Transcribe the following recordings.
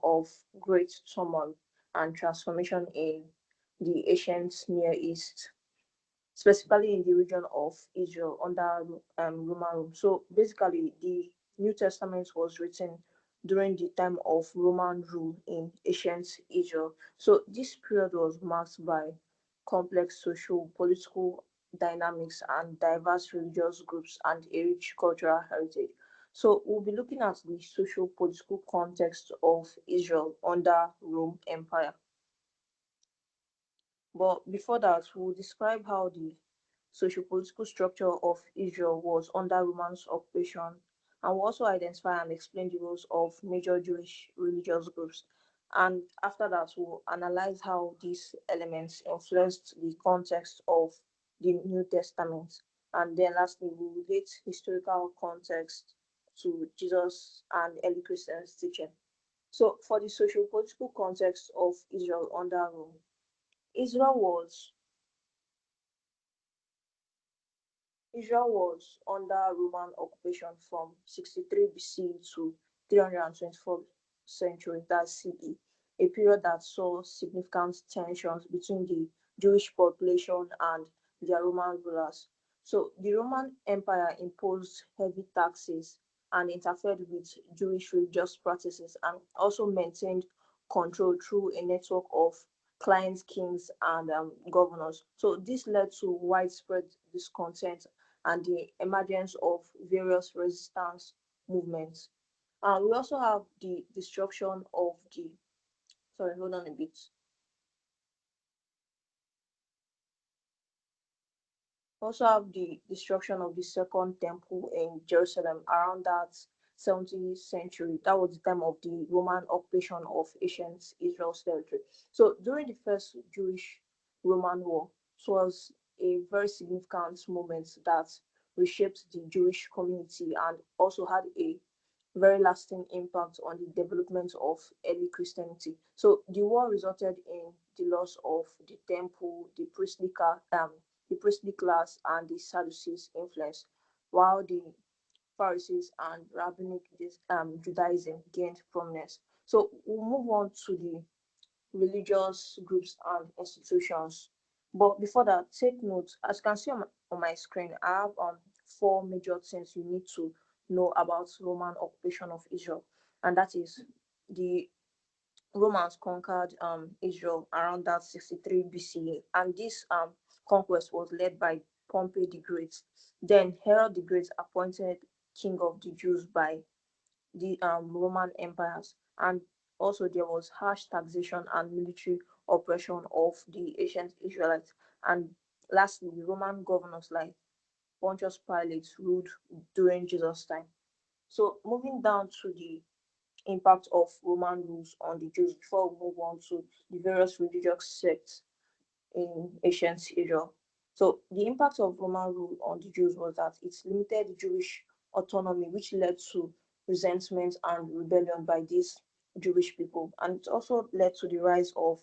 of great turmoil and transformation in the ancient Near East, specifically in the region of Israel under Roman rule. So basically, the New Testament was written during the time of Roman rule in ancient Israel. So this period was marked by complex social, political dynamics and diverse religious groups and a rich cultural heritage. So we'll be looking at the social political context of Israel under Rome Empire. But before that, we'll describe how the socio-political structure of Israel was under Roman occupation, and we'll also identify and explain the roles of major Jewish religious groups. And after that, we'll analyze how these elements influenced the context of the New Testament. And then lastly, we'll relate historical context to Jesus and early Christians' teaching. So, for the socio-political context of Israel under Rome, Israel was Israel was under Roman occupation from 63 BC to 324 century, that's CE, a period that saw significant tensions between the Jewish population and their Roman rulers. So the Roman Empire imposed heavy taxes and interfered with Jewish religious practices and also maintained control through a network of client kings and governors. So this led to widespread discontent and the emergence of various resistance movements. We also have the destruction of the, sorry, hold on a bit. Also have the destruction of the Second Temple in Jerusalem around that 70th century. That was the time of the Roman occupation of ancient Israel's territory. So during the first Jewish Roman War, it was a very significant moment that reshaped the Jewish community and also had a very lasting impact on the development of early Christianity. So the war resulted in the loss of the temple, the priestly class, and the Sadducees' influence, while the Pharisees and rabbinic Judaism gained prominence. So we'll move on to the religious groups and institutions. But before that, take note, as you can see on my screen, I have four major things you need to know about Roman occupation of Israel, and that is the Romans conquered Israel around that 63 BCE, and this conquest was led by Pompey the Great. Then Herod the Great appointed king of the Jews by the Roman empires, and also there was harsh taxation and military oppression of the ancient Israelites. And lastly, Roman governors like Pontius Pilate ruled during Jesus' time. So moving down to the impact of Roman rules on the Jews before we move on to the various religious sects in ancient Israel. So the impact of Roman rule on the Jews was that it limited Jewish autonomy, which led to resentment and rebellion by these Jewish people. And it also led to the rise of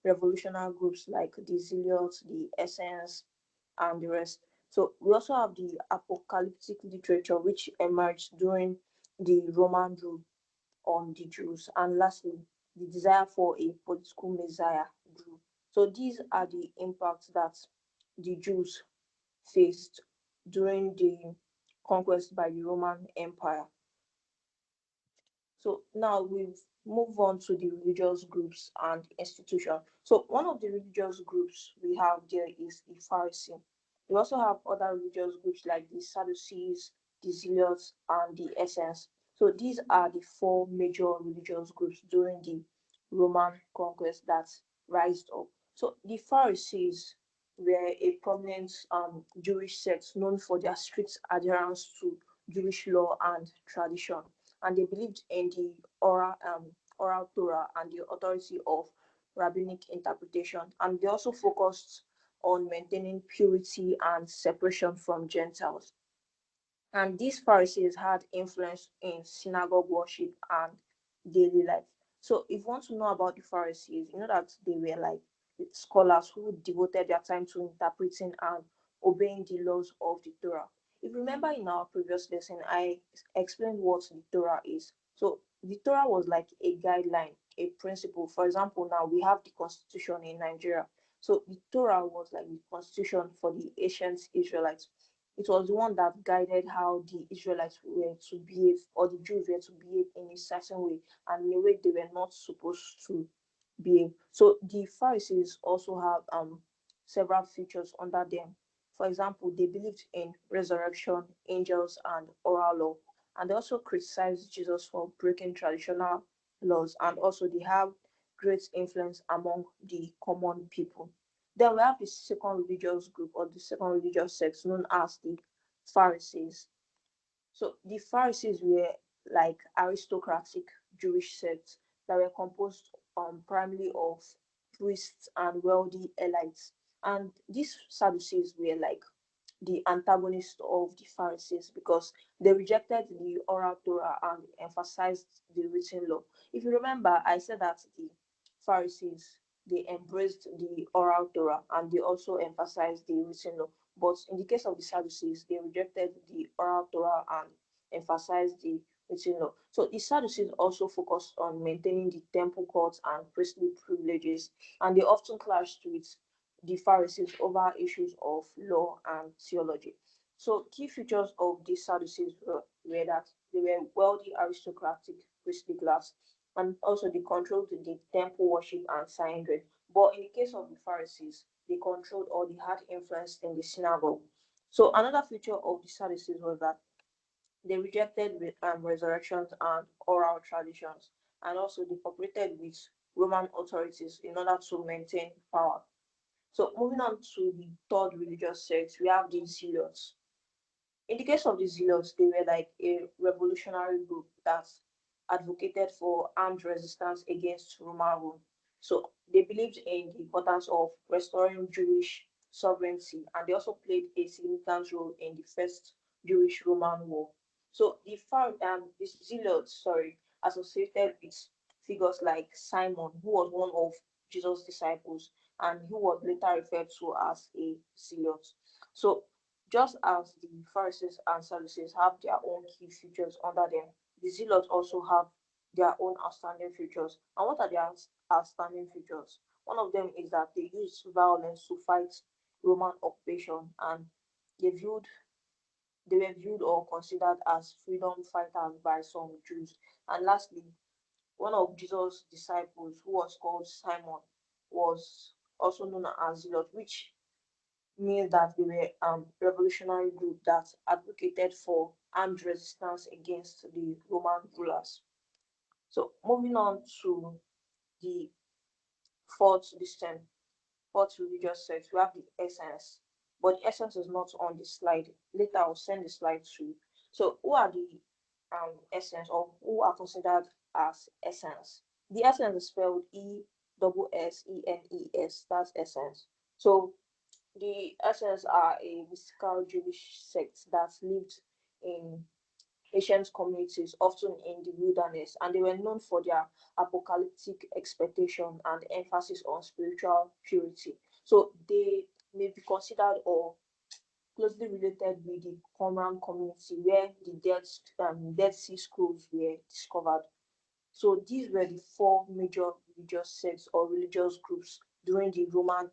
revolutionary groups like the Zealots, the Essenes, and the rest. So we also have the apocalyptic literature, which emerged during the Roman rule on the Jews. And lastly, the desire for a political messiah grew. So these are the impacts that the Jews faced during the conquest by the Roman Empire. So now we move on to the religious groups and institutions. So one of the religious groups we have there is the Pharisee. We also have other religious groups like the Sadducees, the Zealots, and the Essenes. So these are the four major religious groups during the Roman conquest that rised up. So the Pharisees were a prominent Jewish sect known for their strict adherence to Jewish law and tradition, and they believed in the oral Torah and the authority of rabbinic interpretation. And they also focused on maintaining purity and separation from Gentiles. And these Pharisees had influence in synagogue worship and daily life. So, if you want to know about the Pharisees, you know that they were like scholars who devoted their time to interpreting and obeying the laws of the Torah. If you remember in our previous lesson, I explained what the Torah is. So the Torah was like a guideline, a principle. For example, now we have the constitution in Nigeria. So the Torah was like the constitution for the ancient Israelites. It was the one that guided how the Israelites were to behave, or the Jews were to behave in a certain way, and in a way they were not supposed to behave. So the Pharisees also have several features under them. For example, they believed in resurrection, angels, and oral law. And they also criticized Jesus for breaking traditional laws, and also they have great influence among the common people. Then we have the second religious group, or the second religious sect, known as the Pharisees. So the Pharisees were like aristocratic Jewish sects that were composed primarily of priests and wealthy elites. And these Sadducees were like the antagonist of the Pharisees because they rejected the oral Torah and emphasized the written law. If you remember, I said that the Pharisees, they embraced the oral Torah and they also emphasized the written law. But in the case of the Sadducees, they rejected the oral Torah and emphasized the written law. So the Sadducees also focused on maintaining the temple courts and priestly privileges, and they often clashed with the Pharisees over issues of law and theology. So, key features of the Sadducees were that they were wealthy, aristocratic, priestly class, and also they controlled the temple worship and Sanhedrin. But in the case of the Pharisees, they controlled or they had influence in the synagogue. So, another feature of the Sadducees was that they rejected resurrections and oral traditions, and also they cooperated with Roman authorities in order to maintain power. So moving on to the third religious sect, we have the Zealots. In the case of the Zealots, they were like a revolutionary group that advocated for armed resistance against Roman rule. So they believed in the importance of restoring Jewish sovereignty, and they also played a significant role in the first Jewish-Roman war. So the Zealots, associated with figures like Simon, who was one of Jesus' disciples, and who was later referred to as a Zealot. So just as the Pharisees and Sadducees have their own key features under them, the Zealots also have their own outstanding features. And what are their outstanding features? One of them is that they used violence to fight Roman occupation, and they viewed they were viewed or considered as freedom fighters by some Jews. And lastly, one of Jesus' disciples, who was called Simon, was also known as Zealot, which means that they were revolutionary group that advocated for armed resistance against the Roman rulers. So moving on to the fourth distinct fourth religious sect, we have the essence. But the essence is not on the slide. Later I'll send the slide to you. So who are the essence, or who are considered as essence? The essence is spelled ESSENES. That's essence. So the Essens are a mystical Jewish sect that lived in ancient communities, often in the wilderness, and they were known for their apocalyptic expectation and emphasis on spiritual purity. So they may be considered or closely related with the Qumran community, where the Dead Sea Scrolls were discovered. So these were the four major religious sects or religious groups during the Roman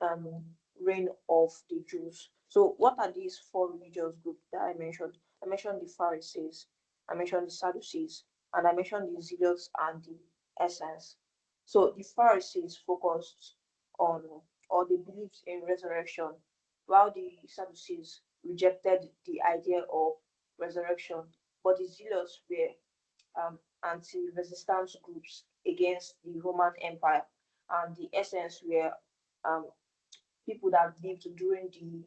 um, reign of the Jews. So, what are these four religious groups that I mentioned? I mentioned the Pharisees, I mentioned the Sadducees, and I mentioned the Zealots and the Essence. So, the Pharisees focused on, or they believed in resurrection, while the Sadducees rejected the idea of resurrection, but the Zealots were anti-resistance groups against the Roman Empire, and the Essence were um, people that lived during the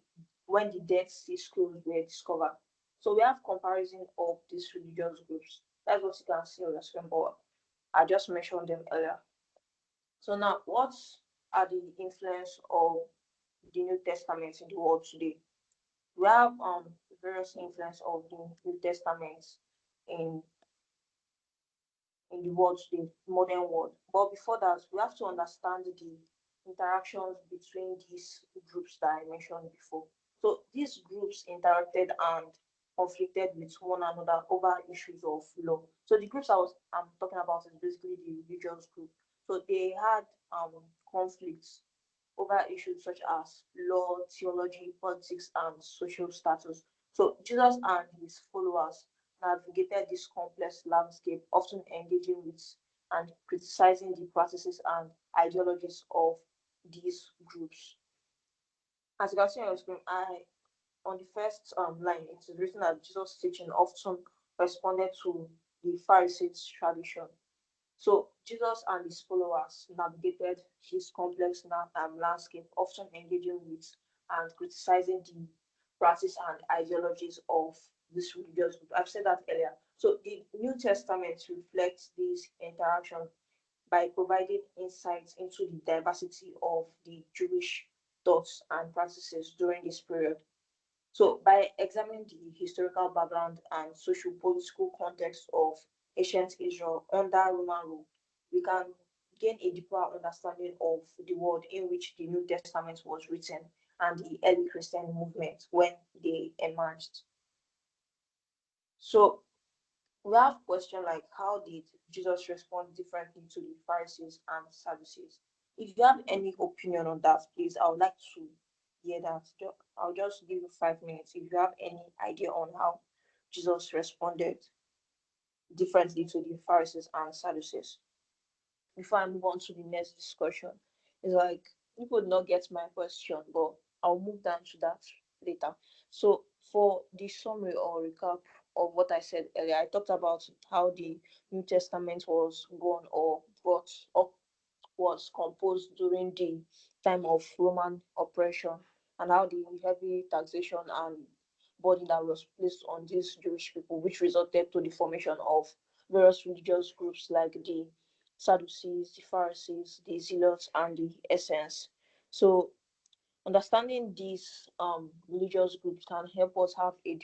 when the Dead Sea Scrolls were discovered. So we have comparison of these religious groups. That's what you can see on the screen, but I just mentioned them earlier. So now, what are the influence of the New Testament in the world today? We have various influence of the New Testament in the world today, modern world. But before that, we have to understand the interactions between these groups that I mentioned before. So these groups interacted and conflicted with one another over issues of law. So the groups I'm talking about is basically the religious group. So they had conflicts over issues such as law, theology, politics, and social status. So Jesus and his followers navigated this complex landscape, often engaging with and criticizing the practices and ideologies of these groups. As you can see on your screen, on the first line, it is written that Jesus' teaching often responded to the Pharisees' tradition. So Jesus and his followers navigated his complex landscape, often engaging with and criticizing the practice and ideologies of this religious group. I've said that earlier. So the New Testament reflects this interaction by providing insights into the diversity of the Jewish thoughts and practices during this period. So, by examining the historical background and social political context of ancient Israel under Roman rule, we can gain a deeper understanding of the world in which the New Testament was written and the early Christian movement when they emerged. So, we have questions like how did Jesus respond differently to the Pharisees and Sadducees? If you have any opinion on that, please, I would like to hear that. I'll just give you 5 minutes. If you have any idea on how Jesus responded differently to the Pharisees and Sadducees, before I move on to the next discussion, it's like people would not get my question, but I'll move down to that later. So, for the summary or recap of what I said earlier, I talked about how the New Testament was born or brought up, was composed during the time of Roman oppression, and how the heavy taxation and burden that was placed on these Jewish people, which resulted to the formation of various religious groups like the Sadducees, the Pharisees, the Zealots, and the Essens. So, understanding these religious groups can help us have a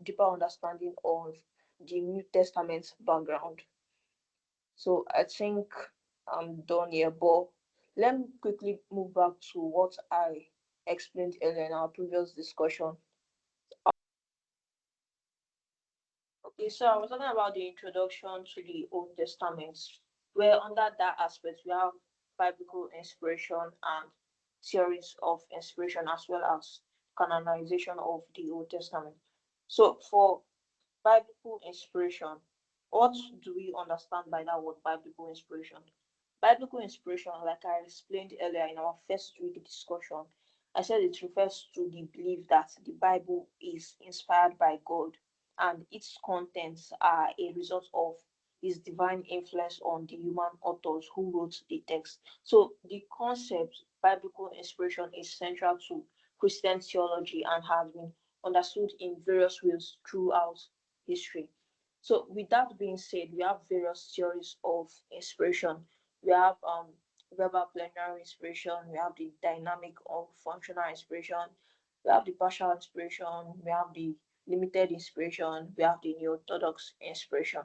deeper understanding of the New Testament background. So, I think I'm done here, but let me quickly move back to what I explained earlier in our previous discussion. Okay, so I was talking about the introduction to the Old Testament, where under that aspect we have biblical inspiration and theories of inspiration as well as canonization of the Old Testament. So for biblical inspiration, what do we understand by that word biblical inspiration? Biblical inspiration, like I explained earlier in our first week discussion, I said it refers to the belief that the Bible is inspired by God and its contents are a result of his divine influence on the human authors who wrote the text. So the concept biblical inspiration is central to Christian theology and has been understood in various ways throughout history. So with that being said, we have various theories of inspiration. We have verbal plenary inspiration, we have the dynamic or functional inspiration, we have the partial inspiration, we have the limited inspiration, we have the neo-orthodox inspiration.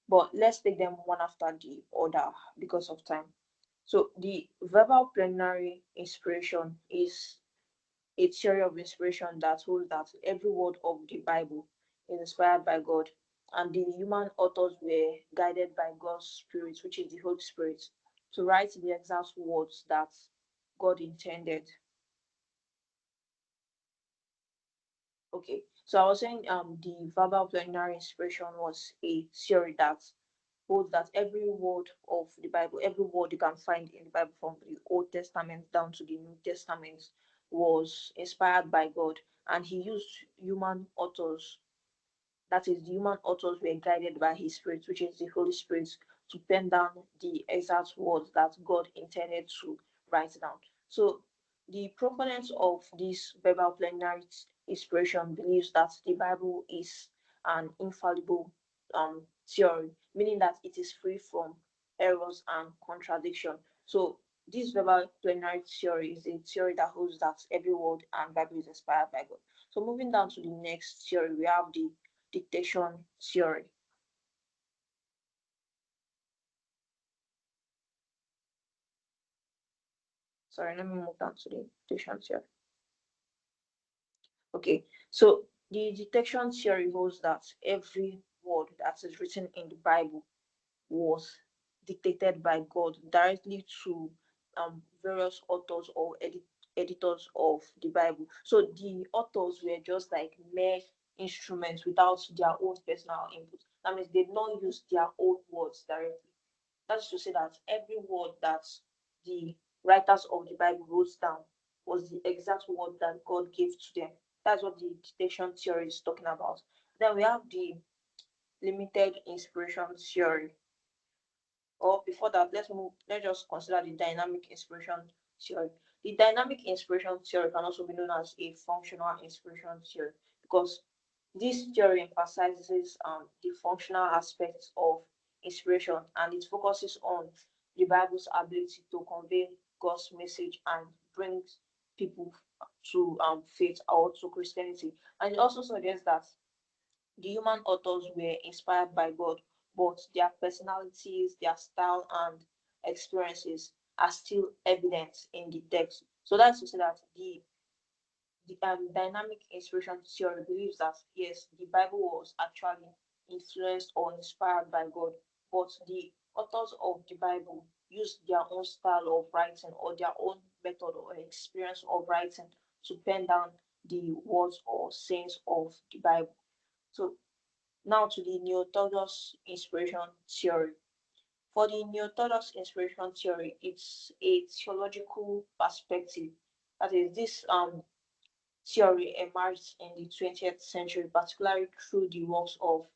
But let's take them one after the other because of time. So the verbal plenary inspiration is a theory of inspiration that holds that every word of the Bible is inspired by God, and the human authors were guided by God's Spirit, which is the Holy Spirit, to write the exact words that God intended. Okay, so I was saying the verbal plenary inspiration was a theory that holds that every word of the Bible, every word you can find in the Bible from the Old Testament down to the New Testament was inspired by God, and he used human authors, that is, the human authors were guided by his spirit, which is the Holy Spirit, to pen down the exact words that God intended to write down. So the proponents of this verbal plenary inspiration believes that the Bible is an infallible theory, meaning that it is free from errors and contradiction. So this verbal plenary theory is a theory that holds that every word and Bible is inspired by God. So moving down to the next theory, we have the dictation theory. Sorry, let me move down to the dictation theory. Okay, so The detection theory holds that every word that is written in the Bible was dictated by God directly to various authors or editors of the Bible. So the authors were just like mere instruments without their own personal input. That means they did not use their own words directly. That's to say that every word that the writers of the Bible wrote down was the exact word that God gave to them. That's what the detection theory is talking about. Then we have the limited inspiration theory. Or before that, let's just consider the dynamic inspiration theory. The dynamic inspiration theory can also be known as a functional inspiration theory because this theory emphasizes the functional aspects of inspiration, and it focuses on the Bible's ability to convey God's message and brings people to faith or to Christianity. And it also suggests that the human authors were inspired by God, but their personalities, their style, and experiences are still evident in the text. So that's to say that the dynamic inspiration theory believes that yes, the Bible was actually influenced or inspired by God, but the authors of the Bible used their own style of writing or their own method or experience of writing to pen down the words or sayings of the Bible. So now to the neo-orthodox inspiration theory. For the neo-orthodox inspiration theory, it's a theological perspective. That is, this theory emerged in the 20th century, particularly through the works of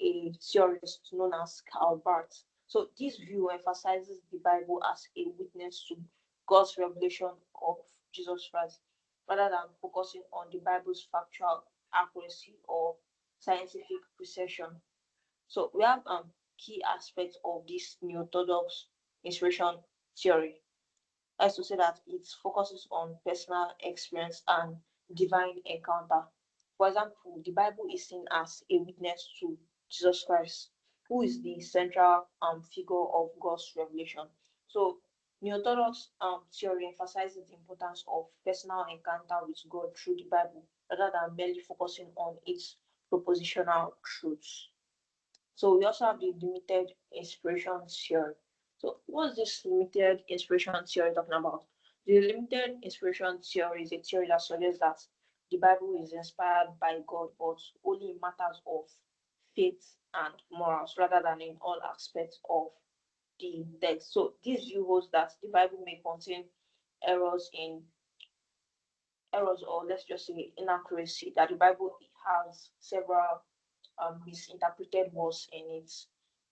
a theorist known as Karl Barth. So this view emphasizes the Bible as a witness to God's revelation of Jesus Christ, rather than focusing on the Bible's factual accuracy or scientific precision. So we have key aspects of this new orthodox inspiration theory. That's to say that it focuses on personal experience and divine encounter. For example, the Bible is seen as a witness to Jesus Christ, who is the central figure of God's revelation. So Neo-Orthodox theory emphasizes the importance of personal encounter with God through the Bible rather than merely focusing on its propositional truths. So we also have the limited inspiration theory. So what's this limited inspiration theory talking about? The limited inspiration theory is a theory that suggests that the Bible is inspired by God, but only in matters of faith and morals, rather than in all aspects of the text. So this view holds that the Bible may contain errors in errors, or let's just say inaccuracy, that the Bible has several misinterpreted words in it,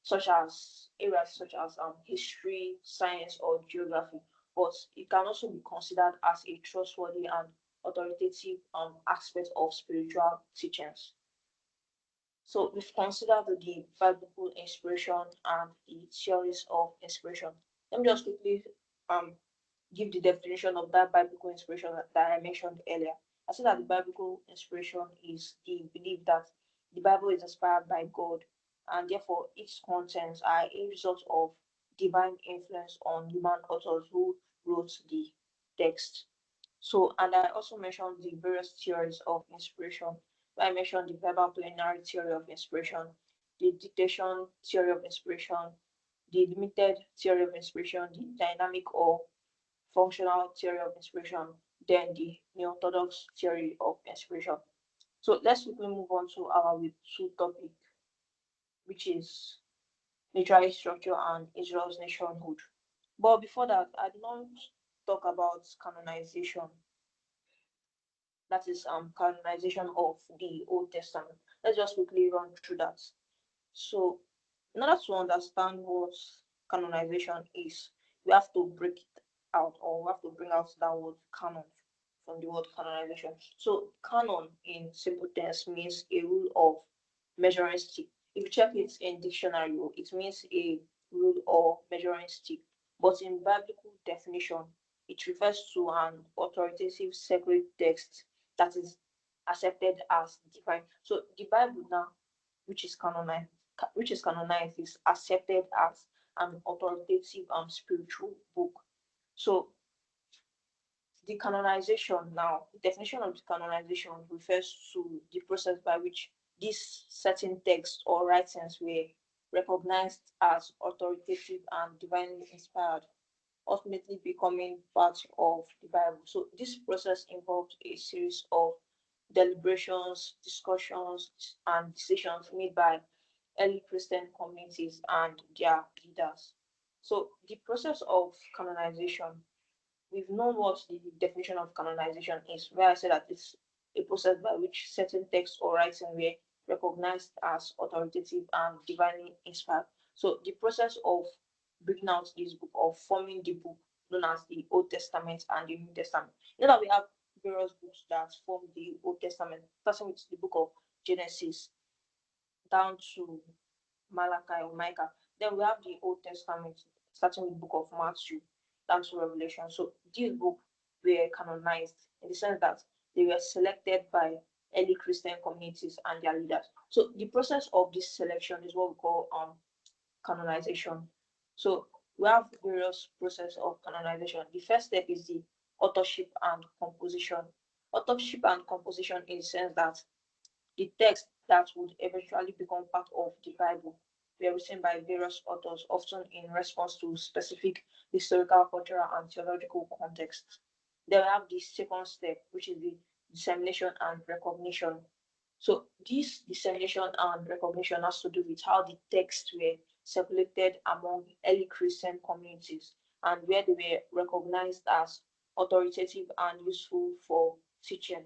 such as areas such as history, science, or geography. But it can also be considered as a trustworthy and authoritative aspect of spiritual teachings. So we've considered the biblical inspiration and the theories of inspiration. Let me just quickly um, give the definition of that biblical inspiration that I mentioned earlier. I said that the biblical inspiration is the belief that the Bible is inspired by God, and therefore its contents are a result of divine influence on human authors who wrote the text. So, and I also mentioned the various theories of inspiration. I mentioned the verbal plenary theory of inspiration, the dictation theory of inspiration, the limited theory of inspiration, the dynamic or functional theory of inspiration, then the neo-orthodox theory of inspiration. So let's quickly move on to our week two topic, which is literary structure and Israel's nationhood. But before that, I did not talk about canonization. That is canonization of the Old Testament. Let's just quickly run through that. So, in order to understand what canonization is, we have to break it out, or we have to bring out that word canon from the word canonization. So, canon in simple terms means a rule of measuring stick. If you check it in dictionary, it means a rule or measuring stick. But in biblical definition, it refers to an authoritative sacred text that is accepted as divine. So the Bible now, which is canonized, is accepted as an authoritative spiritual book. So The canonization now, the definition of the canonization refers to the process by which these certain texts or writings were recognized as authoritative and divinely inspired, ultimately becoming part of the Bible. So this process involved a series of deliberations, discussions, and decisions made by early Christian communities and their leaders. So the process of canonization, we've known what the definition of canonization is, where I said that it's a process by which certain texts or writings were recognized as authoritative and divinely inspired. So the process of bringing out this book, of forming the book known as the Old Testament and the New Testament. You know that we have various books that form the Old Testament, starting with the book of Genesis down to Malachi or Micah. Then we have the Old Testament, starting with the book of Matthew down to Revelation. So these books were canonized in the sense that they were selected by early Christian communities and their leaders. So the process of this selection is what we call canonization. So we have various process of canonization. The first step is the authorship and composition. Authorship and composition in the sense that the text that would eventually become part of the Bible were written by various authors, often in response to specific historical, cultural, and theological contexts. Then we have the second step, which is the dissemination and recognition. So this dissemination and recognition has to do with how the texts were circulated among early Christian communities and where they were recognized as authoritative and useful for teaching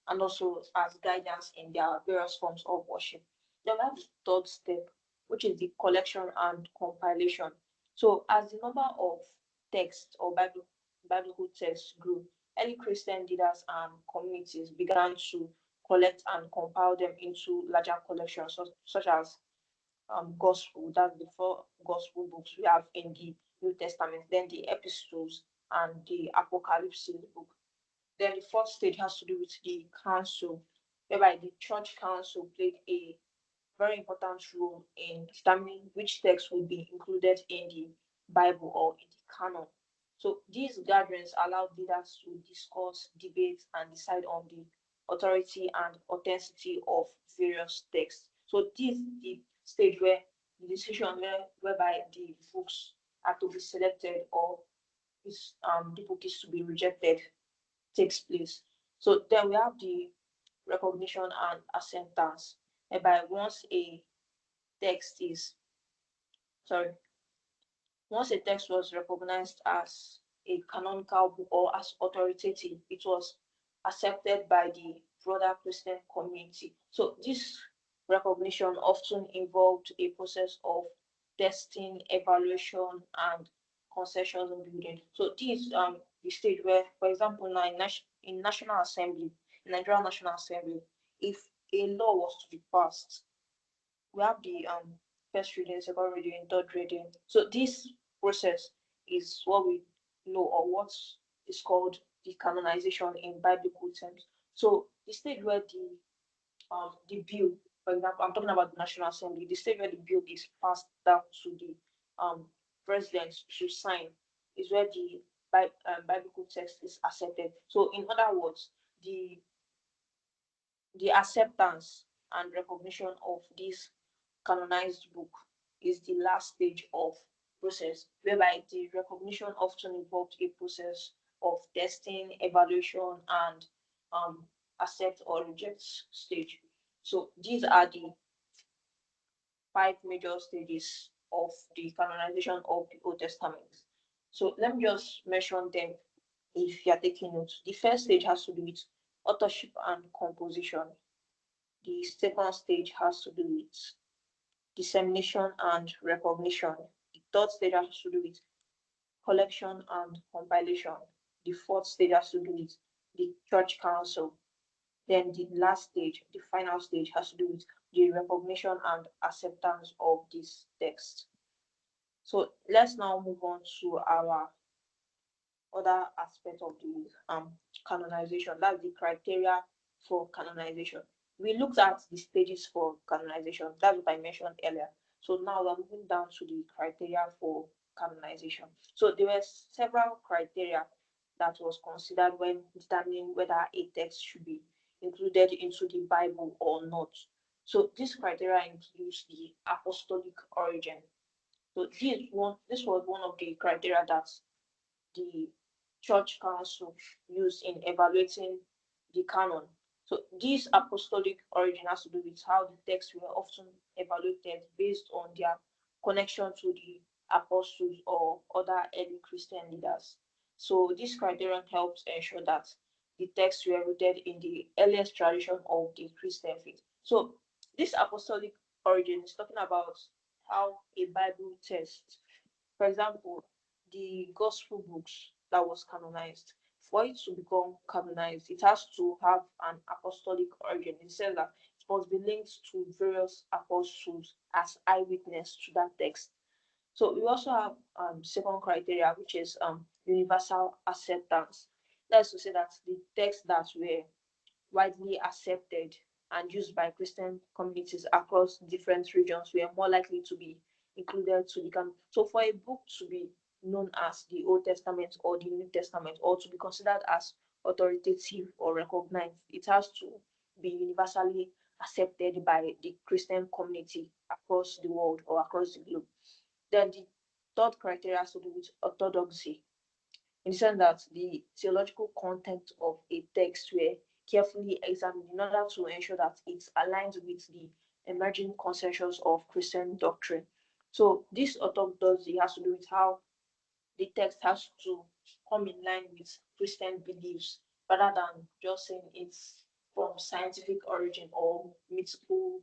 and also as guidance in their various forms of worship. Then we have the third step, which is the collection and compilation. So as the number of texts or biblical texts grew, early Christian leaders and communities began to collect and compile them into larger collections, such as gospel, that's the four gospel books we have in the New Testament, then the epistles and the Apocalypse book. Then the fourth stage has to do with the council, whereby the church council played a very important role in determining which text will be included in the Bible or in the canon. So these gatherings allowed leaders to discuss, debate, and decide on the authority and authenticity of various texts. So this is the stage where the decision whereby the books are to be selected or the book is to be rejected takes place. So then we have the recognition and acceptance, whereby text is sorry, once a text was recognized as a canonical book or as authoritative, it was accepted by the broader Christian community. So this recognition often involved a process of testing, evaluation, and concessions and building. So this is the stage where, for example, now in National Assembly, in Nigerian National Assembly, if a law was to be passed, we have the first reading, second reading, third reading. So this process is what we know or what is called the canonization in biblical terms. So the stage where the bill, for example, I'm talking about the National Assembly, the stage where the bill is passed down to the president to sign is where the biblical text is accepted. So in other words, the acceptance and recognition of this canonized book is the last stage of process, whereby the recognition often involved a process of testing, evaluation, and accept or reject stage. So these are the five major stages of the canonization of the Old Testament. So let me just mention them if you are taking notes. The first stage has to do with authorship and composition. The second stage has to do with dissemination and recognition. The third stage has to do with collection and compilation. The fourth stage has to do with the church council. Then the last stage, the final stage, has to do with the recognition and acceptance of this text. So let's now move on to our other aspect of the canonization. That's the criteria for canonization. We looked at the stages for canonization. That's what I mentioned earlier. So now we're moving down to the criteria for canonization. So there were several criteria that was considered when determining whether a text should be included into the Bible or not. So this criteria includes the apostolic origin. So this was one of the criteria that the church council used in evaluating the canon. So this apostolic origin has to do with how the texts were often evaluated based on their connection to the apostles or other early Christian leaders. So this criterion helps ensure that the texts were rooted in the earliest tradition of the Christian faith. So this apostolic origin is talking about how a Bible text, for example, the gospel books that was canonized, for it to become canonized, it has to have an apostolic origin. It says that it must be linked to various apostles as eyewitness to that text. So we also have second criteria, which is universal acceptance. That's to say that the texts that were widely accepted and used by Christian communities across different regions were more likely to be included to the canon. So for a book to be known as the Old Testament or the New Testament, or to be considered as authoritative or recognized, it has to be universally accepted by the Christian community across the world or across the globe. Then the third criteria has to do with orthodoxy, in the sense that the theological content of a text were carefully examined in order to ensure that it aligns with the emerging consensus of Christian doctrine. So this orthodoxy has to do with how the text has to come in line with Christian beliefs rather than just saying it's from scientific origin or mythical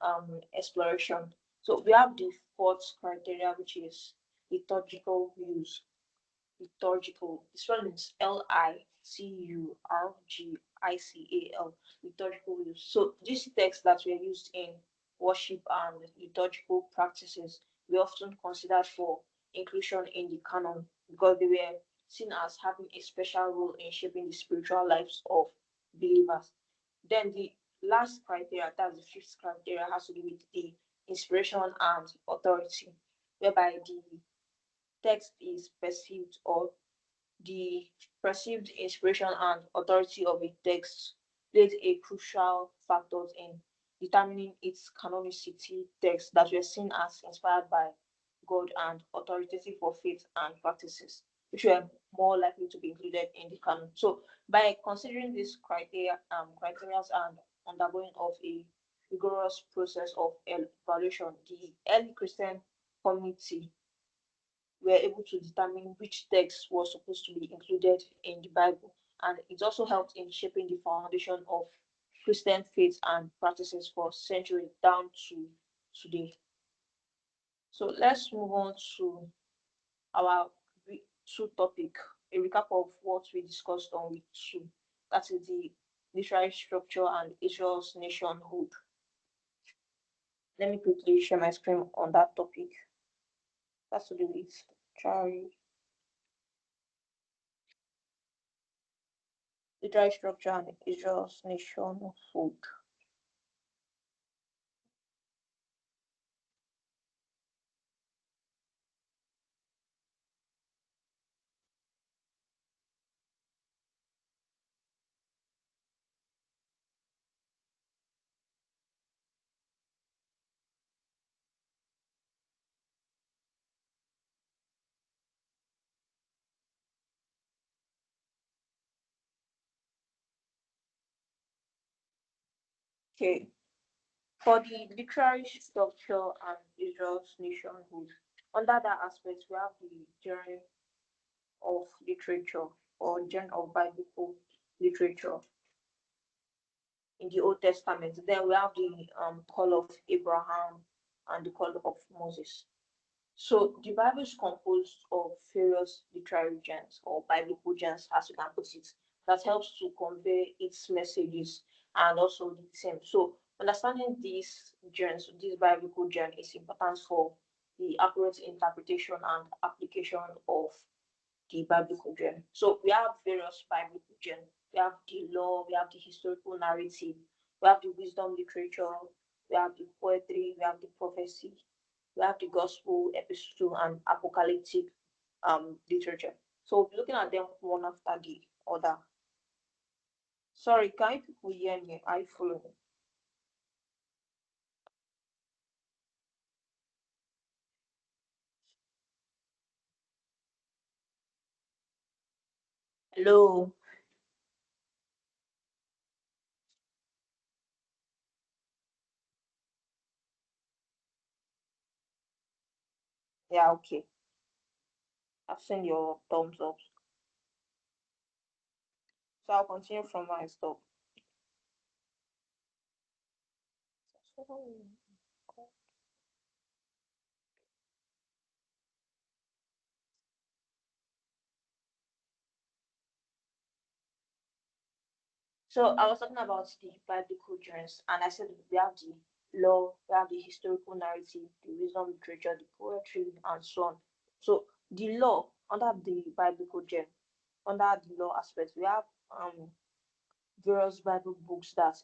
um, exploration. So we have the fourth criteria, which is liturgical views. Liturgical. This one is Liturgical, liturgical use. So these texts that were used in worship and liturgical practices were often considered for inclusion in the canon because they were seen as having a special role in shaping the spiritual lives of believers. Then the last criteria, that's the fifth criteria, has to do with the inspiration and authority, whereby the text is perceived or the perceived inspiration and authority of a text played a crucial factor in determining its canonicity. Texts that were seen as inspired by God and authoritative for faith and practices, which were more likely to be included in the canon. So, by considering these criteria and undergoing of a rigorous process of evaluation, the early Christian community were able to determine which text was supposed to be included in the Bible. And it also helped in shaping the foundation of Christian faith and practices for centuries down to today. So let's move on to our week two topic, a recap of what we discussed on week two. That is the literary structure and Israel's nationhood. Let me quickly share my screen on that topic. That's to do with literary structure and Israel's nationhood. Okay, for the literary structure and Israel's nationhood, under that aspect, we have the genre of literature or genre of biblical literature in the Old Testament. Then we have the call of Abraham and the call of Moses. So the Bible is composed of various literary genres or biblical genres, as you can put it, that helps to convey its messages and also the theme. So understanding these genres, this biblical genre, is important for the accurate interpretation and application of the biblical genre. So we have various biblical genres. We have the law, we have the historical narrative, we have the wisdom literature, we have the poetry, we have the prophecy, we have the gospel, epistle, and apocalyptic literature. So we'll be looking at them one after the other. Sorry, can you people hear me? Are you following? Hello. Yeah, okay. I've seen your thumbs up. So I'll continue from my stop. So I was talking about the biblical genres, and I said we have the law, we have the historical narrative, the wisdom literature, the poetry, and so on. So the law under the biblical genre, under the law aspect, we have various Bible books that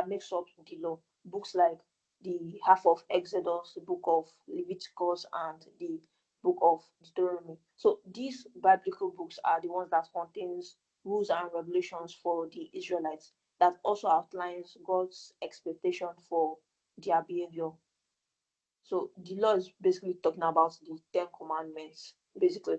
makes up the law. Books like the half of Exodus, the book of Leviticus, and the book of Deuteronomy. So these biblical books are the ones that contains rules and regulations for the Israelites that also outlines God's expectation for their behavior. So the law is basically talking about the Ten Commandments, basically.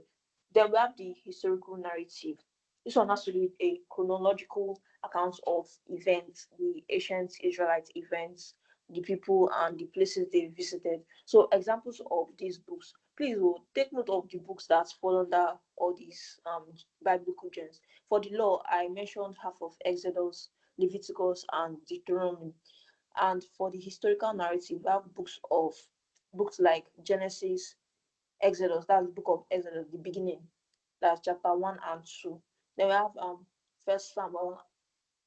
Then we have the historical narrative. This one has to do with a chronological account of events, the ancient Israelite events, the people and the places they visited. So examples of these books. Please take note of the books that fall under all these biblical gems. For the law, I mentioned half of Exodus, Leviticus, and Deuteronomy. And for the historical narrative, we have books like Genesis, Exodus, that's the book of Exodus, the beginning, that's chapter 1 and 2. Then we have First Samuel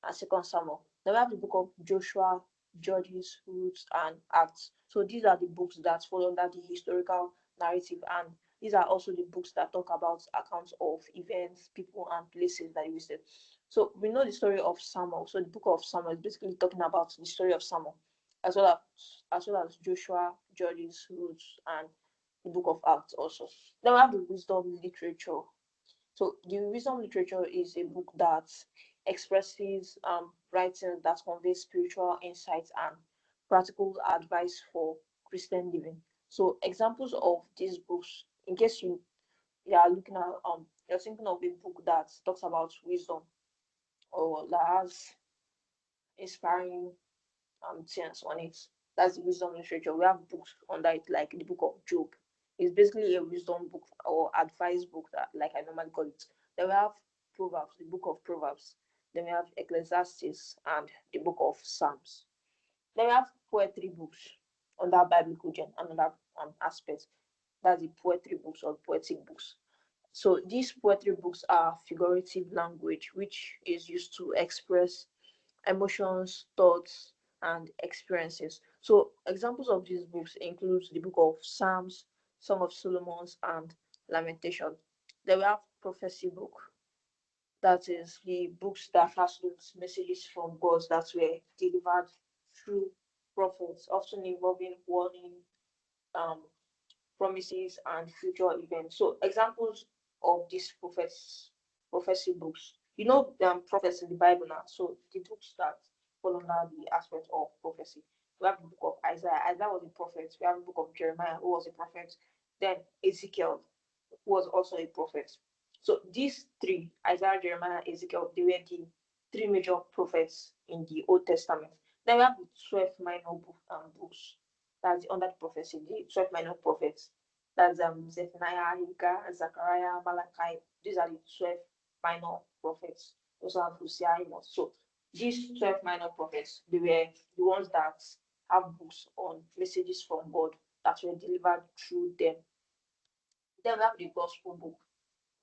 and Second Samuel. Then we have the book of Joshua, Judges, Ruth, and Acts. So these are the books that fall under the historical narrative, and these are also the books that talk about accounts of events, people, and places that you visit. So we know the story of Samuel. So the book of Samuel is basically talking about the story of Samuel, as well as Joshua, Judges, Ruth, and the book of Acts also. Then we have the wisdom literature. So the wisdom literature is a book that expresses writings that convey spiritual insights and practical advice for Christian living. So examples of these books, in case you are looking at you're thinking of a book that talks about wisdom or that has inspiring things on it. That's the wisdom literature. We have books under it like the book of Job. It's basically a wisdom book or advice book that like I normally call it. Then we have Proverbs, the book of Proverbs. Then we have Ecclesiastes and the book of Psalms. Then we have poetry books under biblical gen another aspect. That's the poetry books or poetic books. So these poetry books are figurative language which is used to express emotions, thoughts, and experiences. So examples of these books include the book of Psalms, Song of Solomon's, and Lamentation. Then we have prophecy book. That is the books that has those messages from God that were delivered through prophets, often involving warning, um, promises, and future events. So examples of these prophecy books. You know prophets in the Bible now. So the books that fall under the aspect of prophecy. We have the book of Isaiah. Isaiah was a prophet. We have the book of Jeremiah, who was a prophet. Then Ezekiel, who was also a prophet. So these three, Isaiah, Jeremiah, Ezekiel, they were the three major prophets in the Old Testament. Then we have the 12 minor books that's under the prophecy, the 12 minor prophets. That's Zephaniah, Haggai, Zechariah, Malachi. These are the 12 minor prophets. Also have Hosea, Amos. So these 12 minor prophets, they were the ones that have books on messages from God that were delivered through them. Then we have the gospel book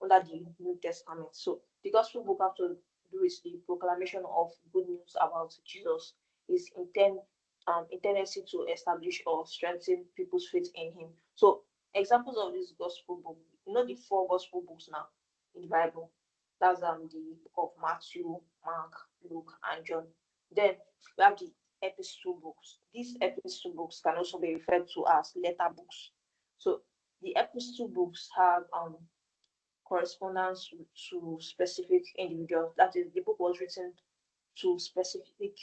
under the New Testament. So the gospel book has to do with the proclamation of good news about Jesus. Is intended to establish or strengthen people's faith in Him. So examples of this gospel book, you know the four gospel books now in the Bible. That's the book of Matthew, Mark, Luke, and John. Then we have the epistle books. These epistle books can also be referred to as letter books. So the epistle books have correspondence to specific individuals. That is, the book was written to specific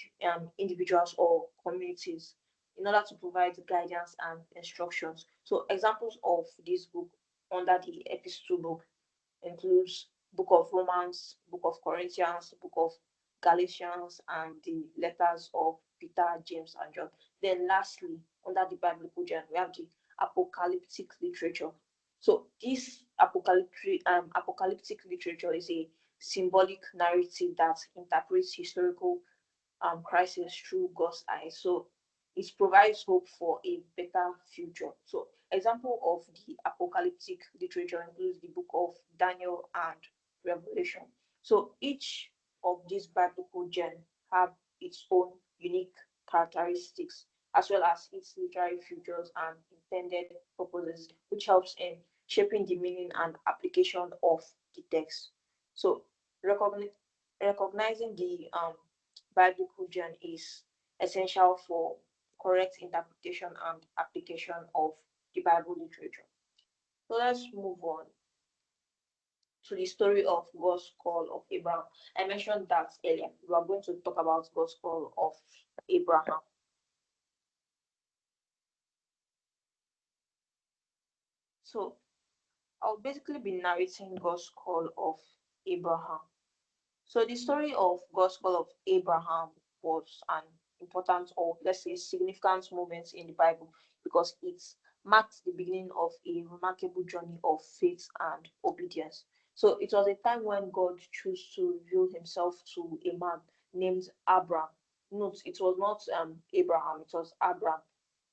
individuals or communities in order to provide guidance and instructions. So examples of this book under the epistle book includes Book of Romans, Book of Corinthians, Book of Galatians, and the letters of Peter, James, and John. Then lastly, under the biblical genre, we have the apocalyptic literature. So this apocalyptic literature is a symbolic narrative that interprets historical crisis through God's eyes. So it provides hope for a better future. So example of the apocalyptic literature includes the book of Daniel and Revelation. So each of these biblical genres have its own unique characteristics as well as its literary features and intended purposes, which helps in shaping the meaning and application of the text. So recognizing the biblical genre is essential for correct interpretation and application of the Bible literature. So let's move on to the story of God's call of Abraham. I mentioned that earlier. We are going to talk about God's call of Abraham. So I'll basically be narrating God's call of Abraham. So the story of God's call of Abraham was an important, or let's say significant moment in the Bible because it marked the beginning of a remarkable journey of faith and obedience. So it was a time when God chose to reveal himself to a man named Abram. Note, it was not Abraham, it was Abram.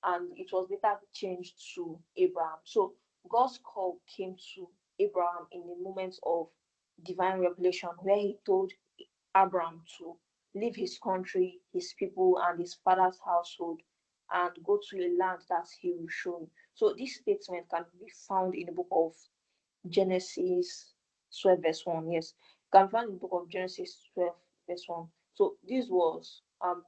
And it was later changed to Abraham. So God's call came to Abraham in a moment of divine revelation where he told Abraham to leave his country, his people, and his father's household and go to a land that he will show him. So this statement can be found in the book of Genesis 12, verse 1. Yes, you can find in the book of Genesis 12, verse 1. So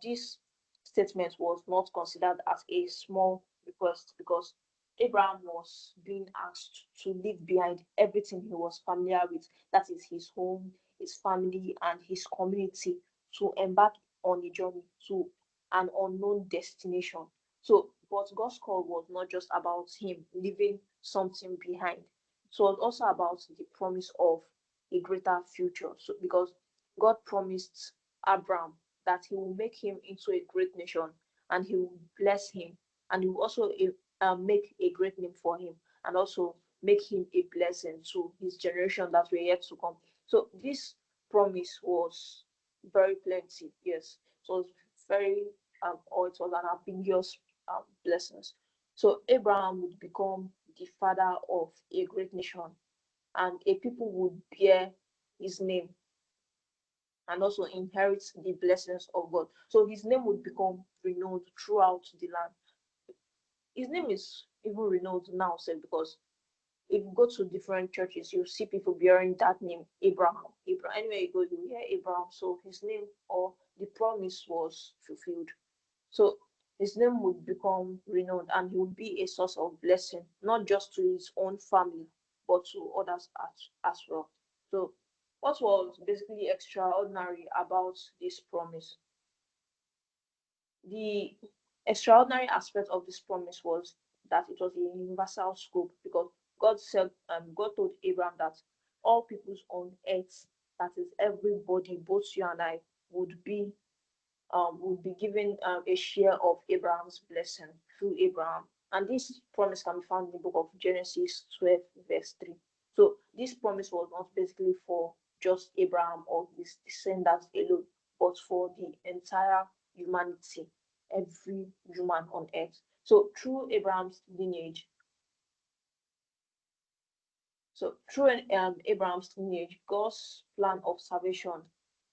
this statement was not considered as a small request because Abraham was being asked to leave behind everything he was familiar with, that is his home, his family, and his community, to embark on a journey to an unknown destination. So, but God's call was not just about him leaving something behind. So it was also about the promise of a greater future. So because God promised Abraham that he will make him into a great nation and he will bless him and he will also make a great name for him and also make him a blessing to his generation that were yet to come. So this promise was very plenty. Yes, it was very or it was an ambiguous blessings. So Abraham would become the father of a great nation, and a people would bear his name and also inherit the blessings of God. So his name would become renowned throughout the land. His name is even renowned now, said because if you go to different churches, you see people bearing that name, Abraham. Abraham. Anywhere you go, you hear Abraham. So his name or the promise was fulfilled. So his name would become renowned and he would be a source of blessing, not just to his own family, but to others as well. So, what was basically extraordinary about this promise? The extraordinary aspect of this promise was that it was a universal scope because God told Abraham that all peoples on earth, that is everybody, both you and I, would be given a share of Abraham's blessing through Abraham. And this promise can be found in the book of Genesis 12, verse 3. So this promise was not basically for just Abraham or his descendants alone, but for the entire humanity, every human on earth. So through Abraham's lineage, God's plan of salvation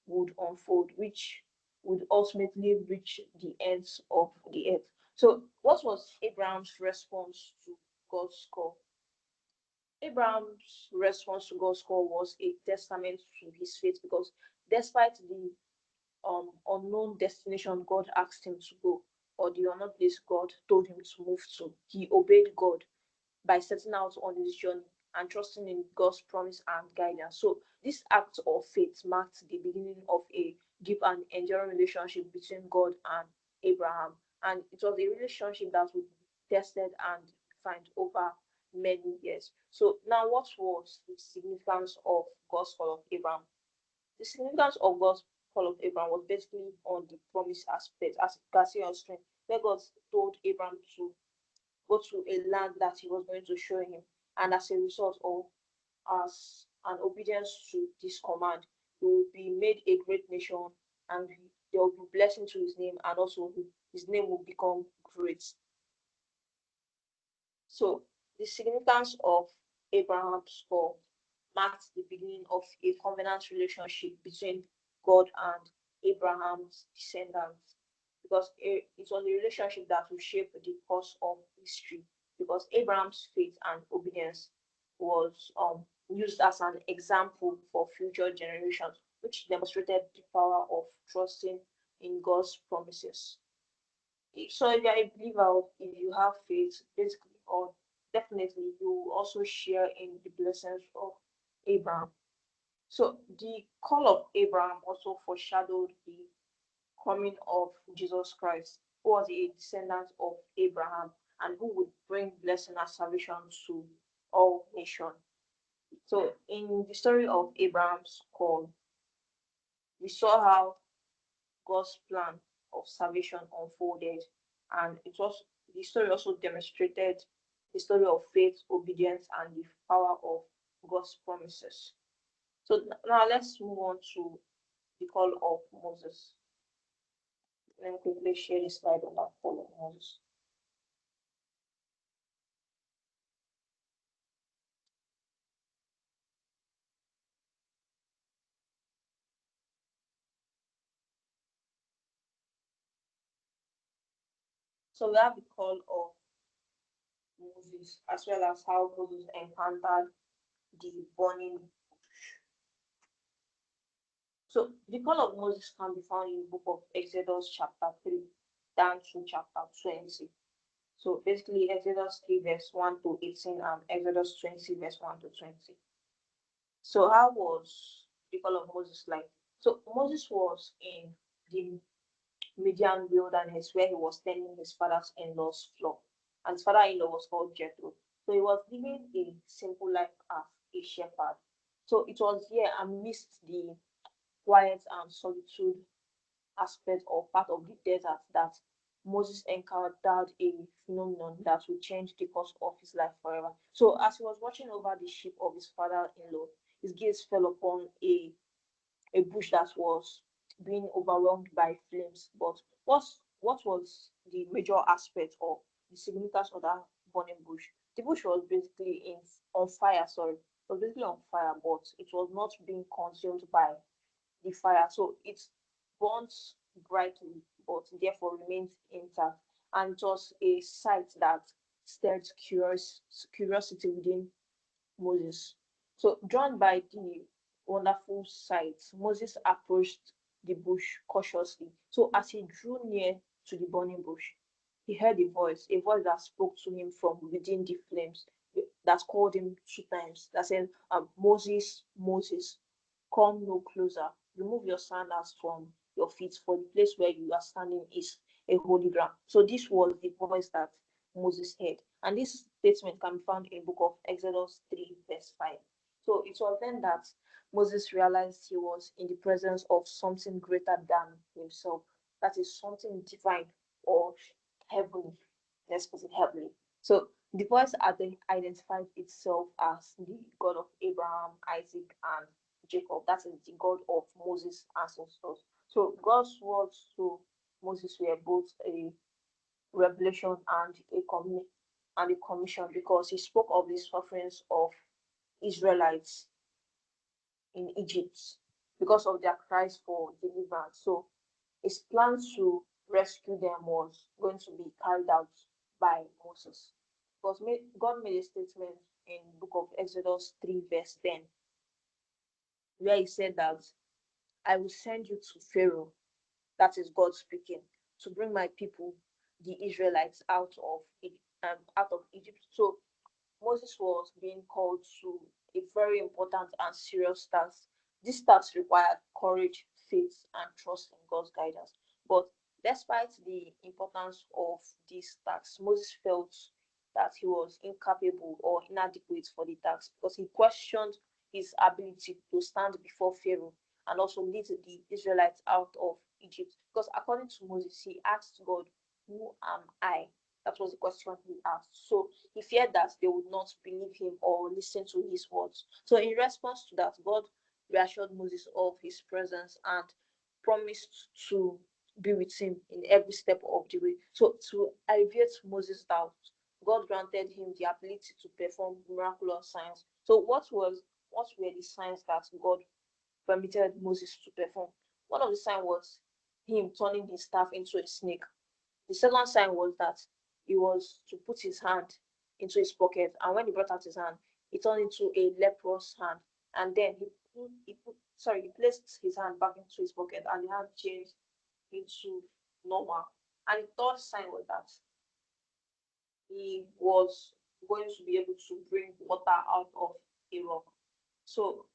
would unfold, which would ultimately reach the ends of the earth. So, what was Abraham's response to God's call? Abraham's response to God's call was a testament to his faith because despite the unknown destination God asked him to go, or the unknown place God told him to move to, he obeyed God by setting out on his journey and trusting in God's promise and guidance. So this act of faith marked the beginning of a deep and enduring relationship between God and Abraham. And it was a relationship that would be tested and refined over many years. So now what was the significance of God's call of Abraham? The significance of God's call of Abraham was basically on the promise aspect, as you can see on screen, where God told Abraham to go to a land that he was going to show him. And as a result, or as an obedience to this command, he will be made a great nation, and there will be blessing to his name, and also his name will become great. So the significance of Abraham's call marked the beginning of a covenant relationship between God and Abraham's descendants, because it was a relationship that will shape the course of history, because Abraham's faith and obedience was used as an example for future generations, which demonstrated the power of trusting in God's promises. So if you're a believer, if you have faith, basically, or definitely, you will also share in the blessings of Abraham. So the call of Abraham also foreshadowed the coming of Jesus Christ, who was a descendant of Abraham and who would bring blessing and salvation to all nations. So in the story of Abraham's call, we saw how God's plan of salvation unfolded, and it was the story also demonstrated the story of faith, obedience, and the power of God's promises. So now let's move on to the call of Moses. Let me quickly share this slide on that call of Moses. So we have the call of Moses, as well as how Moses encountered the burning. So the call of Moses can be found in the book of Exodus chapter 3 down to chapter 20. So basically Exodus 3 verse 1 to 18 and Exodus 20 verse 1 to 20. So how was the call of Moses like? So Moses was in the Midian wilderness where he was tending his father's in-law's flock. And his father-in-law was called Jethro. So he was living a simple life as a shepherd. So it was here amidst the quiet and solitude aspect or part of the desert that Moses encountered a phenomenon that would change the course of his life forever. So as he was watching over the sheep of his father-in-law, his gaze fell upon a bush that was being overwhelmed by flames. But what was the major aspect or the significance of that burning bush? The bush was basically on fire, sorry. It was basically on fire, but it was not being consumed by the fire. So it burns brightly, but therefore remains intact. And it was a sight that stirred curiosity within Moses. So, drawn by the wonderful sight, Moses approached the bush cautiously. So, as he drew near to the burning bush, he heard a voice that spoke to him from within the flames, that called him two times, that said, Moses, Moses, come no closer. Remove your sandals from your feet, for the place where you are standing is a holy ground. So this was the voice that Moses heard. And this statement can be found in the book of Exodus 3, verse 5. So it was then that Moses realized he was in the presence of something greater than himself. That is something divine or heavenly. Let's put it heavenly. So the voice identified itself as the God of Abraham, Isaac, and Jacob. That is the God of Moses' ancestors. So God's words to Moses were both a revelation and a commission, because he spoke of the sufferings of Israelites in Egypt because of their cries for deliverance. So his plan to rescue them was going to be carried out by Moses. Because God made a statement in the book of Exodus 3, verse 10, where he said that I will send you to Pharaoh, that is God speaking, to bring my people, the Israelites, out of Egypt. So Moses was being called to a very important and serious task. This task required courage, faith, and trust in God's guidance. But despite the importance of this task, Moses felt that he was incapable or inadequate for the task because he questioned his ability to stand before Pharaoh and also lead the Israelites out of Egypt. Because according to Moses, he asked God, "Who am I?" That was the question he asked. So he feared that they would not believe him or listen to his words. So in response to that, God reassured Moses of his presence and promised to be with him in every step of the way. So to alleviate Moses' doubt, God granted him the ability to perform miraculous signs. So what were the signs that God permitted Moses to perform? One of the signs was him turning his staff into a snake. The second sign was that he was to put his hand into his pocket, and when he brought out his hand, it turned into a leprous hand. And then he placed his hand back into his pocket, and the hand changed into normal. And the third sign was that he was going to be able to bring water out of a rock. So,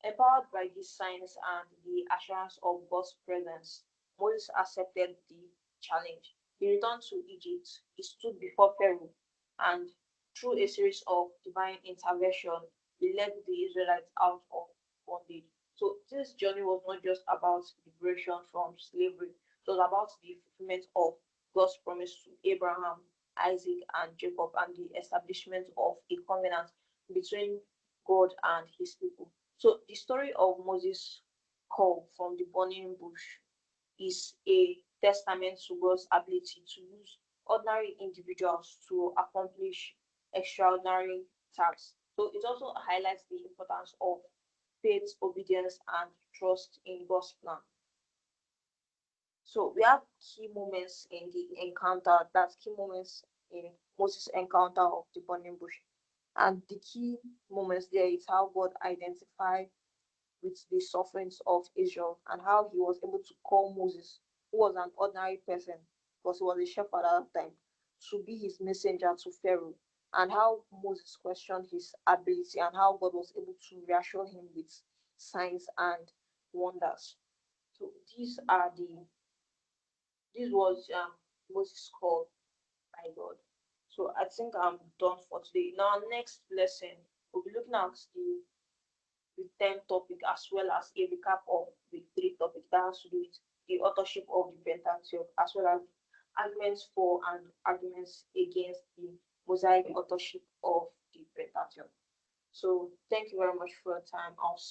empowered by these signs and the assurance of God's presence, Moses accepted the challenge. He returned to Egypt, he stood before Pharaoh, and through a series of divine intervention, he led the Israelites out of bondage. So this journey was not just about liberation from slavery, it was about the fulfillment of God's promise to Abraham, Isaac, and Jacob, and the establishment of a covenant between God and his people. So the story of Moses' call from the burning bush is a testament to God's ability to use ordinary individuals to accomplish extraordinary tasks. So it also highlights the importance of faith, obedience, and trust in God's plan. So we have key moments in the encounter, that's key moments in Moses' encounter of the burning bush. And the key moments there is how God identified with the sufferings of Israel and how he was able to call Moses, who was an ordinary person, because he was a shepherd at that time, to be his messenger to Pharaoh, and how Moses questioned his ability and how God was able to reassure him with signs and wonders. So this was Moses' call by God. So I think I'm done for today. Now, next lesson, we'll be looking at the 10th topic as well as a recap of the three topics that has to do with the authorship of the Pentateuch, as well as arguments for and arguments against the Mosaic authorship of the Pentateuch. So thank you very much for your time. I'll see